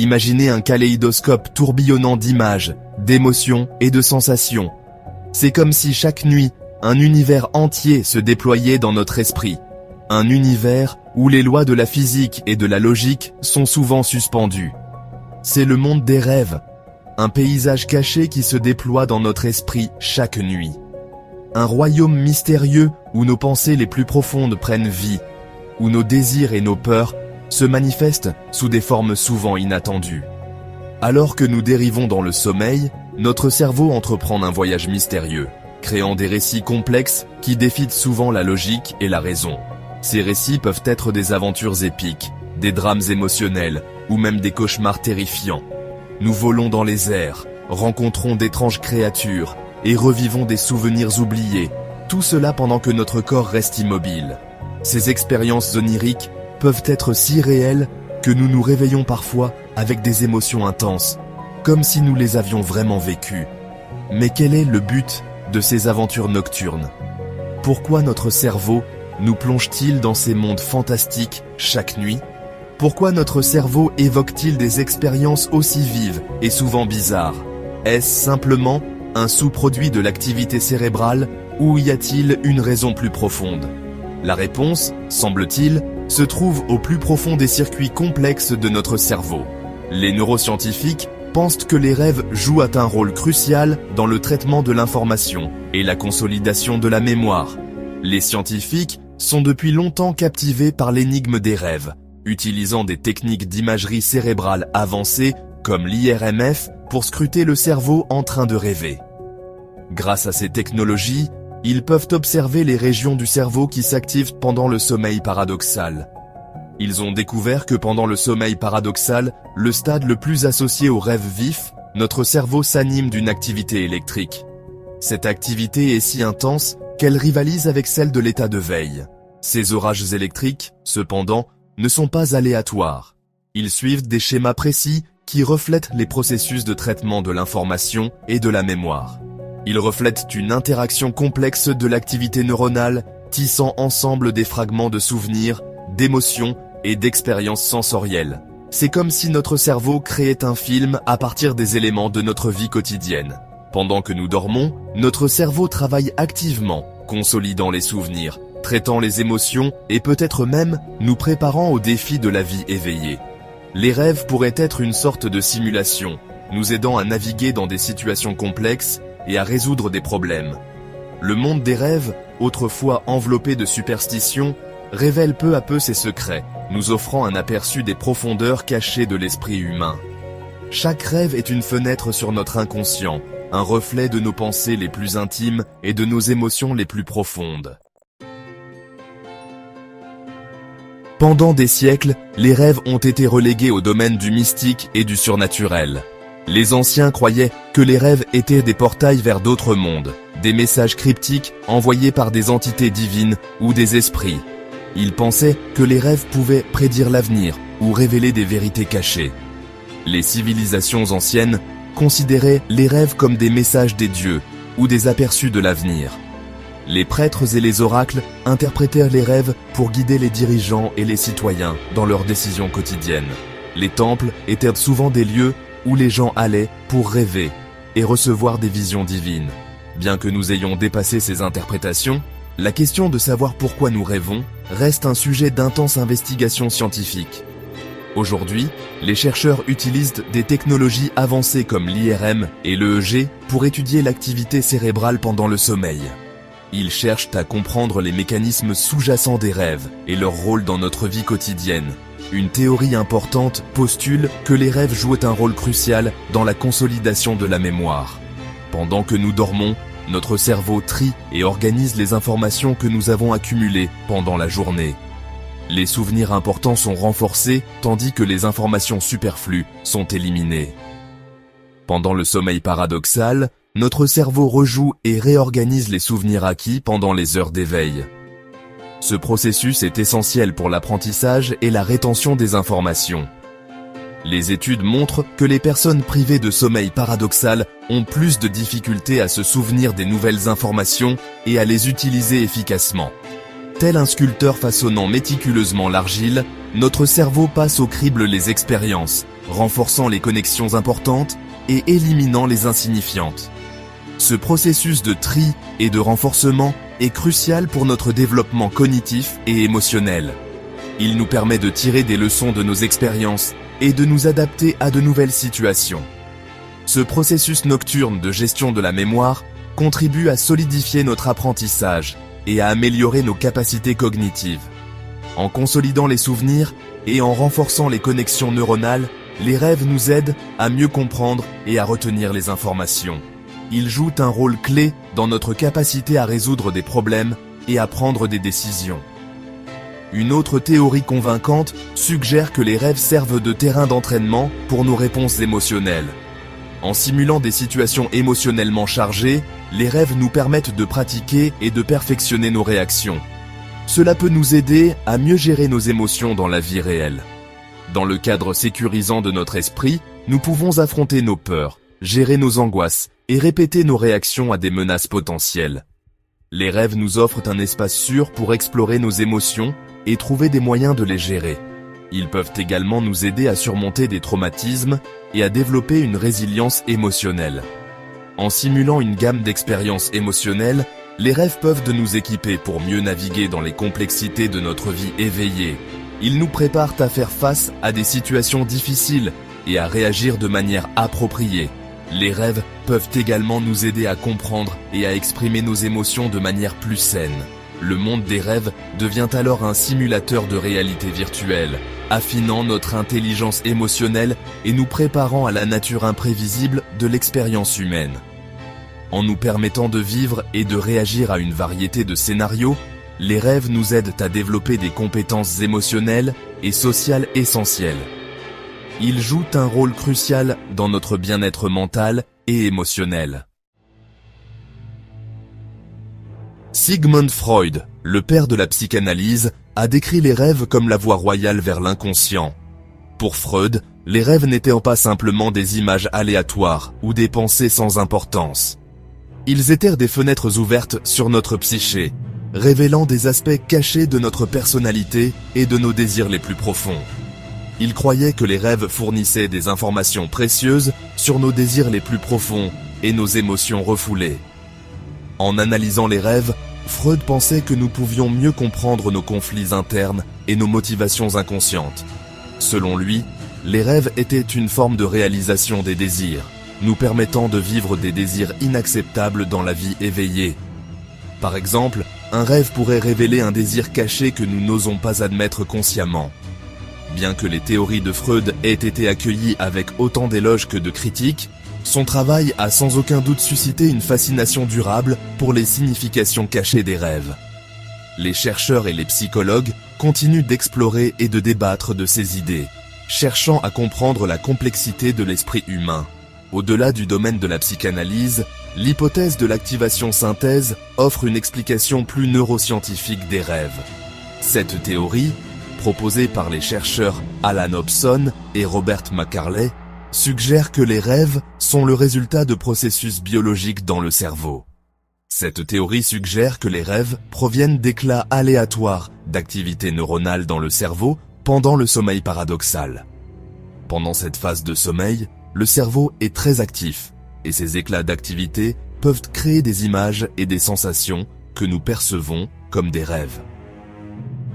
Imaginez un kaléidoscope tourbillonnant d'images, d'émotions et de sensations. C'est comme si chaque nuit, un univers entier se déployait dans notre esprit. Un univers où les lois de la physique et de la logique sont souvent suspendues. C'est le monde des rêves, un paysage caché qui se déploie dans notre esprit chaque nuit. Un royaume mystérieux où nos pensées les plus profondes prennent vie, où nos désirs et nos peurs se manifestent sous des formes souvent inattendues. Alors que nous dérivons dans le sommeil, notre cerveau entreprend un voyage mystérieux, créant des récits complexes qui défient souvent la logique et la raison. Ces récits peuvent être des aventures épiques, des drames émotionnels ou même des cauchemars terrifiants. Nous volons dans les airs, rencontrons d'étranges créatures et revivons des souvenirs oubliés, tout cela pendant que notre corps reste immobile. Ces expériences oniriques peuvent être si réelles que nous nous réveillons parfois avec des émotions intenses, comme si nous les avions vraiment vécues. Mais quel est le but de ces aventures nocturnes? Pourquoi notre cerveau nous plonge-t-il dans ces mondes fantastiques chaque nuit? Pourquoi notre cerveau évoque-t-il des expériences aussi vives et souvent bizarres? Est-ce simplement un sous-produit de l'activité cérébrale ou y a-t-il une raison plus profonde? La réponse, semble-t-il, se trouve au plus profond des circuits complexes de notre cerveau. Les neuroscientifiques pensent que les rêves jouent un rôle crucial dans le traitement de l'information et la consolidation de la mémoire. Les scientifiques sont depuis longtemps captivés par l'énigme des rêves, utilisant des techniques d'imagerie cérébrale avancées comme l'IRMF pour scruter le cerveau en train de rêver. Grâce à ces technologies, ils peuvent observer les régions du cerveau qui s'activent pendant le sommeil paradoxal. Ils ont découvert que pendant le sommeil paradoxal, le stade le plus associé au rêve vif, notre cerveau s'anime d'une activité électrique. Cette activité est si intense qu'elle rivalise avec celle de l'état de veille. Ces orages électriques, cependant, ne sont pas aléatoires. Ils suivent des schémas précis qui reflètent les processus de traitement de l'information et de la mémoire. Ils reflètent une interaction complexe de l'activité neuronale, tissant ensemble des fragments de souvenirs, d'émotions et d'expériences sensorielles. C'est comme si notre cerveau créait un film à partir des éléments de notre vie quotidienne. Pendant que nous dormons, notre cerveau travaille activement, consolidant les souvenirs, traitant les émotions et peut-être même nous préparant aux défis de la vie éveillée. Les rêves pourraient être une sorte de simulation, nous aidant à naviguer dans des situations complexes et à résoudre des problèmes. Le monde des rêves, autrefois enveloppé de superstitions, révèle peu à peu ses secrets, nous offrant un aperçu des profondeurs cachées de l'esprit humain. Chaque rêve est une fenêtre sur notre inconscient, un reflet de nos pensées les plus intimes et de nos émotions les plus profondes. Pendant des siècles, les rêves ont été relégués au domaine du mystique et du surnaturel. Les anciens croyaient que les rêves étaient des portails vers d'autres mondes, des messages cryptiques envoyés par des entités divines ou des esprits. Ils pensaient que les rêves pouvaient prédire l'avenir ou révéler des vérités cachées. Les civilisations anciennes considéraient les rêves comme des messages des dieux ou des aperçus de l'avenir. Les prêtres et les oracles interprétèrent les rêves pour guider les dirigeants et les citoyens dans leurs décisions quotidiennes. Les temples étaient souvent des lieux où les gens allaient pour rêver et recevoir des visions divines. Bien que nous ayons dépassé ces interprétations, la question de savoir pourquoi nous rêvons reste un sujet d'intense investigation scientifique. Aujourd'hui, les chercheurs utilisent des technologies avancées comme l'IRM et l'EEG pour étudier l'activité cérébrale pendant le sommeil. Ils cherchent à comprendre les mécanismes sous-jacents des rêves et leur rôle dans notre vie quotidienne. Une théorie importante postule que les rêves jouent un rôle crucial dans la consolidation de la mémoire. Pendant que nous dormons, notre cerveau trie et organise les informations que nous avons accumulées pendant la journée. Les souvenirs importants sont renforcés, tandis que les informations superflues sont éliminées. Pendant le sommeil paradoxal, notre cerveau rejoue et réorganise les souvenirs acquis pendant les heures d'éveil. Ce processus est essentiel pour l'apprentissage et la rétention des informations. Les études montrent que les personnes privées de sommeil paradoxal ont plus de difficultés à se souvenir des nouvelles informations et à les utiliser efficacement. Tel un sculpteur façonnant méticuleusement l'argile, notre cerveau passe au crible les expériences, renforçant les connexions importantes et éliminant les insignifiantes. Ce processus de tri et de renforcement est crucial pour notre développement cognitif et émotionnel. Il nous permet de tirer des leçons de nos expériences et de nous adapter à de nouvelles situations. Ce processus nocturne de gestion de la mémoire contribue à solidifier notre apprentissage et à améliorer nos capacités cognitives. En consolidant les souvenirs et en renforçant les connexions neuronales, les rêves nous aident à mieux comprendre et à retenir les informations. Ils jouent un rôle clé dans notre capacité à résoudre des problèmes et à prendre des décisions. Une autre théorie convaincante suggère que les rêves servent de terrain d'entraînement pour nos réponses émotionnelles. En simulant des situations émotionnellement chargées, les rêves nous permettent de pratiquer et de perfectionner nos réactions. Cela peut nous aider à mieux gérer nos émotions dans la vie réelle. Dans le cadre sécurisant de notre esprit, nous pouvons affronter nos peurs, gérer nos angoisses et répéter nos réactions à des menaces potentielles. Les rêves nous offrent un espace sûr pour explorer nos émotions et trouver des moyens de les gérer. Ils peuvent également nous aider à surmonter des traumatismes et à développer une résilience émotionnelle. En simulant une gamme d'expériences émotionnelles, les rêves peuvent nous équiper pour mieux naviguer dans les complexités de notre vie éveillée. Ils nous préparent à faire face à des situations difficiles et à réagir de manière appropriée. Les rêves peuvent également nous aider à comprendre et à exprimer nos émotions de manière plus saine. Le monde des rêves devient alors un simulateur de réalité virtuelle, affinant notre intelligence émotionnelle et nous préparant à la nature imprévisible de l'expérience humaine. En nous permettant de vivre et de réagir à une variété de scénarios, les rêves nous aident à développer des compétences émotionnelles et sociales essentielles. Ils jouent un rôle crucial dans notre bien-être mental et émotionnel. Sigmund Freud, le père de la psychanalyse, a décrit les rêves comme la voie royale vers l'inconscient. Pour Freud, les rêves n'étaient pas simplement des images aléatoires ou des pensées sans importance. Ils étaient des fenêtres ouvertes sur notre psyché, révélant des aspects cachés de notre personnalité et de nos désirs les plus profonds. Il croyait que les rêves fournissaient des informations précieuses sur nos désirs les plus profonds et nos émotions refoulées. En analysant les rêves, Freud pensait que nous pouvions mieux comprendre nos conflits internes et nos motivations inconscientes. Selon lui, les rêves étaient une forme de réalisation des désirs, nous permettant de vivre des désirs inacceptables dans la vie éveillée. Par exemple, un rêve pourrait révéler un désir caché que nous n'osons pas admettre consciemment. Bien que les théories de Freud aient été accueillies avec autant d'éloges que de critiques, son travail a sans aucun doute suscité une fascination durable pour les significations cachées des rêves. Les chercheurs et les psychologues continuent d'explorer et de débattre de ces idées, cherchant à comprendre la complexité de l'esprit humain. Au-delà du domaine de la psychanalyse, l'hypothèse de l'activation-synthèse offre une explication plus neuroscientifique des rêves. Cette théorie, proposée par les chercheurs Alan Hobson et Robert McCarley, suggère que les rêves sont le résultat de processus biologiques dans le cerveau. Cette théorie suggère que les rêves proviennent d'éclats aléatoires d'activité neuronale dans le cerveau pendant le sommeil paradoxal. Pendant cette phase de sommeil, le cerveau est très actif et ces éclats d'activité peuvent créer des images et des sensations que nous percevons comme des rêves.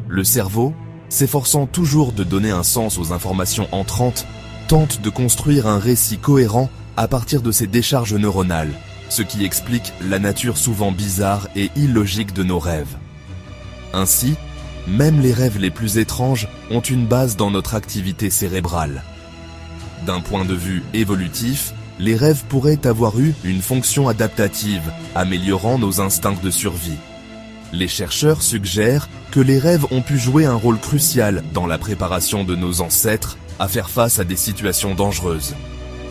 Le cerveau, s'efforçant toujours de donner un sens aux informations entrantes, tente de construire un récit cohérent à partir de ces décharges neuronales, ce qui explique la nature souvent bizarre et illogique de nos rêves. Ainsi, même les rêves les plus étranges ont une base dans notre activité cérébrale. D'un point de vue évolutif, les rêves pourraient avoir eu une fonction adaptative, améliorant nos instincts de survie. Les chercheurs suggèrent que les rêves ont pu jouer un rôle crucial dans la préparation de nos ancêtres à faire face à des situations dangereuses.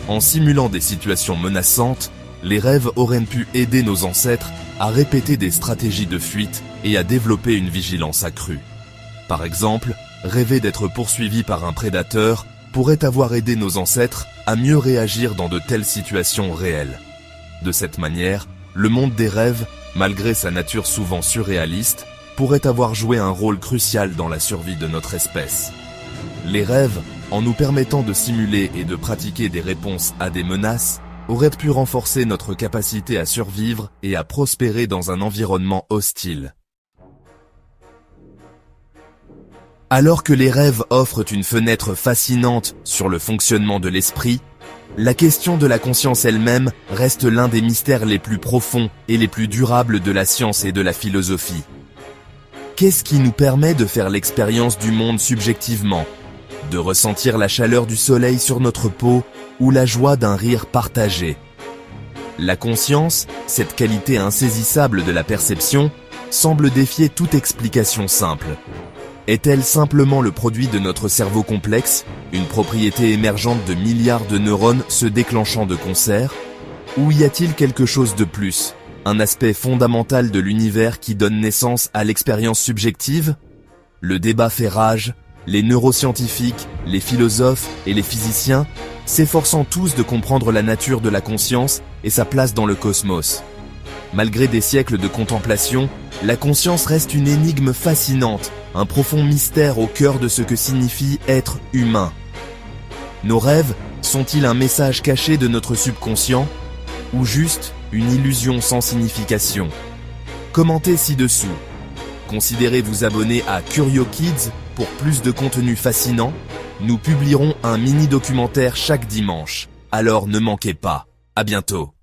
En simulant des situations menaçantes, les rêves auraient pu aider nos ancêtres à répéter des stratégies de fuite et à développer une vigilance accrue. Par exemple, rêver d'être poursuivi par un prédateur pourrait avoir aidé nos ancêtres à mieux réagir dans de telles situations réelles. De cette manière, le monde des rêves, malgré sa nature souvent surréaliste, pourrait avoir joué un rôle crucial dans la survie de notre espèce. Les rêves, en nous permettant de simuler et de pratiquer des réponses à des menaces, auraient pu renforcer notre capacité à survivre et à prospérer dans un environnement hostile. Alors que les rêves offrent une fenêtre fascinante sur le fonctionnement de l'esprit, la question de la conscience elle-même reste l'un des mystères les plus profonds et les plus durables de la science et de la philosophie. Qu'est-ce qui nous permet de faire l'expérience du monde subjectivement, de ressentir la chaleur du soleil sur notre peau ou la joie d'un rire partagé? La conscience, cette qualité insaisissable de la perception, semble défier toute explication simple. Est-elle simplement le produit de notre cerveau complexe, une propriété émergente de milliards de neurones se déclenchant de concert? Ou y a-t-il quelque chose de plus, un aspect fondamental de l'univers qui donne naissance à l'expérience subjective? Le débat fait rage, les neuroscientifiques, les philosophes et les physiciens s'efforçant tous de comprendre la nature de la conscience et sa place dans le cosmos. Malgré des siècles de contemplation, la conscience reste une énigme fascinante, un profond mystère au cœur de ce que signifie être humain. Nos rêves sont-ils un message caché de notre subconscient, ou juste une illusion sans signification? Commentez ci-dessous. Considérez vous abonner à Curio Kids pour plus de contenu fascinant. Nous publierons un mini-documentaire chaque dimanche, alors ne manquez pas. À bientôt.